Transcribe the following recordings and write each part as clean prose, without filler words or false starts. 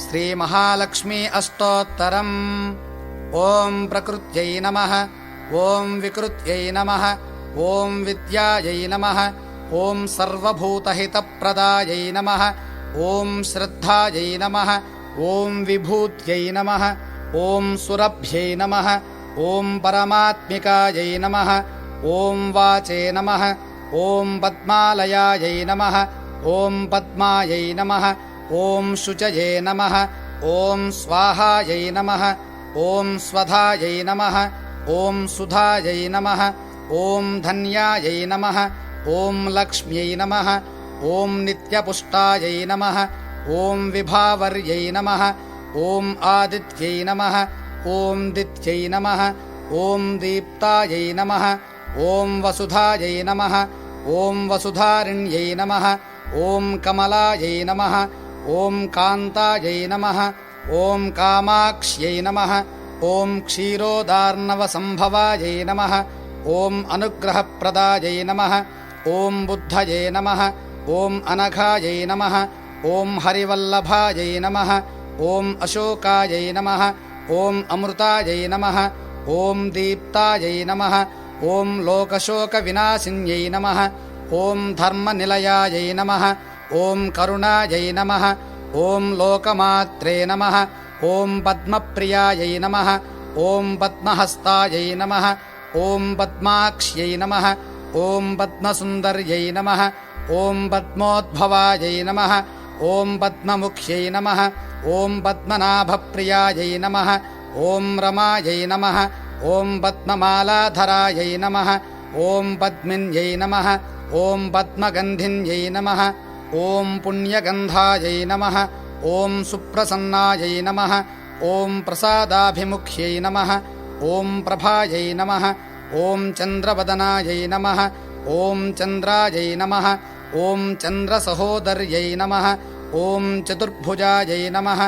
శ్రీ మహాలక్ష్మీ అష్టోత్తరం. ఓం ప్రకృత్యై నమః, ఓం వికృత్యై నమః, ఓం విద్యాయై నమః, ఓం సర్వభూతహితప్రదాయై నమః, ఓం శ్రద్ధాయై నమః, ఓం విభూత్యై నమః, ఓం సురభ్యై నమః, ఓం పరమాత్మికాయై నమః, ఓం వాచే నమః, ఓం పద్మాలయాయై నమః, ఓం పద్మాయై నమః, ఓం శుచయే నమః, ఓం స్వాహాయై నమః, ఓం స్వధాయై నమః, ఓం సుధాయై నమః, ఓం ధన్యాయై నమః, ఓం లక్ష్మ్యై నమః, ఓం నిత్యపుష్టాయై నమః, ఓం విభావర్యై నమః, ఓం ఆదిత్యై నమః, ఓం దిత్యై నమః, ఓం దీప్తాయై నమః, ఓం వసుధాయై నమః, ఓం వసుధారిణ్యై నమః, ఓం కమలాయై నమః, ఓం కాంతాయై నమః, ఓం కామాక్ష్యై నమః, ఓం క్షీరోదార్ణవసంభవాయై నమః, ఓం అనుగ్రహప్రదాయై నమః, ఓం బుద్ధయే నమః, ఓం అనఘాయై నమః, ఓం హరివల్లభాయై నమః, ఓం అశోకాయై నమః, ఓం అమృతాయై నమః, ఓం దీప్తాయై నమః, ఓం లోకశోకవినాశిన్యై నమః, ఓం ధర్మనిలయాయై నమః, ఓం కరుణాయై నమః, ఓం లోకమాత్రే నమః, ఓం పద్మప్రియాయై నమః, ఓం పద్మహస్తాయై నమః, ఓం పద్మాక్ష్యై నమః, ఓం పద్మసుందర్యై నమః, ఓం పద్మోద్భవాయై నమః, ఓం పద్మముఖ్యై నమః, ఓం పద్మనాభప్రియాయై నమః, ఓం రమాయై నమః, ఓం పద్మమాలాధరాయై నమః, ఓం పద్మిన్యై నమః, ఓం పద్మగంధిన్యై నమః, ఓం పుణ్యగంధాయై నమః, ఓం సుప్రసన్నాయై నమః, ఓం ప్రసాదాభిముఖ్యై నమః, ఓం ప్రభాయై నమః, ఓం చంద్రవదనాయై నమః, ఓం చంద్రాయై నమః, ఓం చంద్రసహోదర్యై నమః, ఓం చతుర్భుజాయై నమః,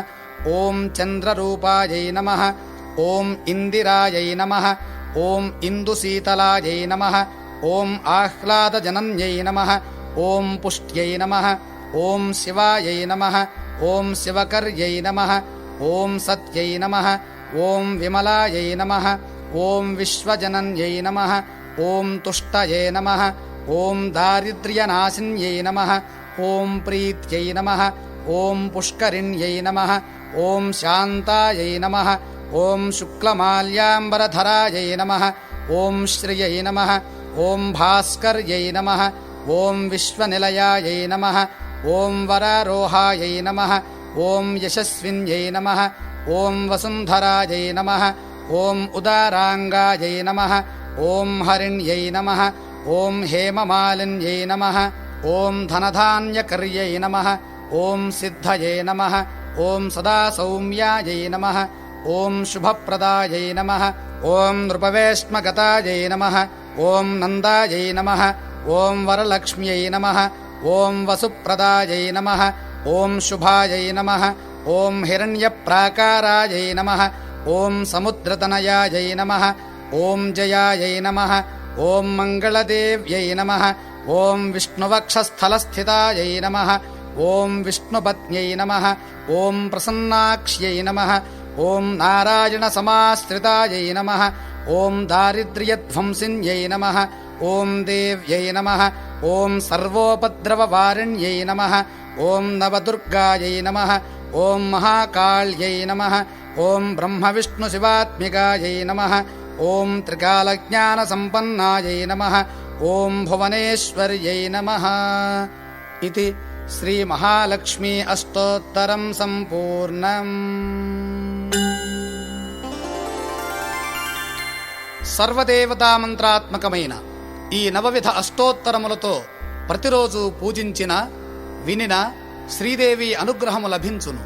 ఓం చంద్రరూపాయై నమః, ఓం ఇందిరాయై నమః, ఓం ఇందుశీతలాయై నమః, ఓం ఆహ్లాదజనన్యై నమః, ఓం పుష్ట్యై నమః, ఓం శివాయై నమః, ఓం శివకర్యై నమః, ఓం సత్యై నమః, ఓం విమలాయై నమః, ఓం విశ్వజనన్యై నమః, ఓం తుష్టయే నమః, ఓం దారిద్ర్యనాశిన్యై నమః, ఓం ప్రీత్యై నమః, ఓం పుష్కరిణ్యై నమః, ఓం శాంతాయై నమః, ఓం శుక్లమాల్యాంబరధరాయై నమః, ఓం శ్రియై నమః, ఓం భాస్కర్యై నమః, ఓం విశ్వనిలయాయై నమః, ఓం వరారోహాయై నమః, ఓం యశస్విన్యై నమః, ఓం వసుంధరాయై నమః, ఓం ఉదారాంగాయై నమః, ఓం హరిణ్యై నమః, ఓం హేమమాలిన్యై నమః, ఓం ధనధాన్యకర్యై నమః, ఓం సిద్ధయే నమః, ఓం సదా సౌమ్యాయై నమః, ఓం శుభప్రదాయై నమః, ఓం నృపవేష్మగతాయై నమః, ఓం నందాయై నమః, ఓం వరలక్ష్మ్యై నమః, ఓం వసుప్రదాయై నమః, ఓం శుభాయై నమః, ఓం హిరణ్యప్రాకారాయై నమః, ఓం సముద్రతనయాయై నమః, ఓం జయాయై నమః, ఓం మంగళదేవ్యై నమః, ఓం విష్ణువక్షస్థలస్థితాయై నమః, ఓం విష్ణుపత్న్యై నమః, ఓం ప్రసన్నాక్ష్యై నమః, ఓం నారాయణసమాశ్రితాయై నమః, ఓం దారిద్ర్యధ్వంసిన్యై నమః, ఓం దేవ్యై నమః, ఓం సర్వోపద్రవవారిణ్యై నమః, ఓం నవదుర్గాయై నమః, ఓం మహాకాళ్యై నమః, ఓం బ్రహ్మవిష్ణుశివాత్మికాయై నమః, ఓం త్రికాలజ్ఞానసంపన్నాయై నమః, ఓం భువనేశ్వర్యై నమః. ఇది శ్రీ మహాలక్ష్మీ అష్టోత్తరం సంపూర్ణం. సర్వదేవతామంత్రాత్మకమైన ఈ నవవిధ అష్టోత్తరములతో ప్రతిరోజు పూజించిన వినిన శ్రీదేవి అనుగ్రహము లభించును.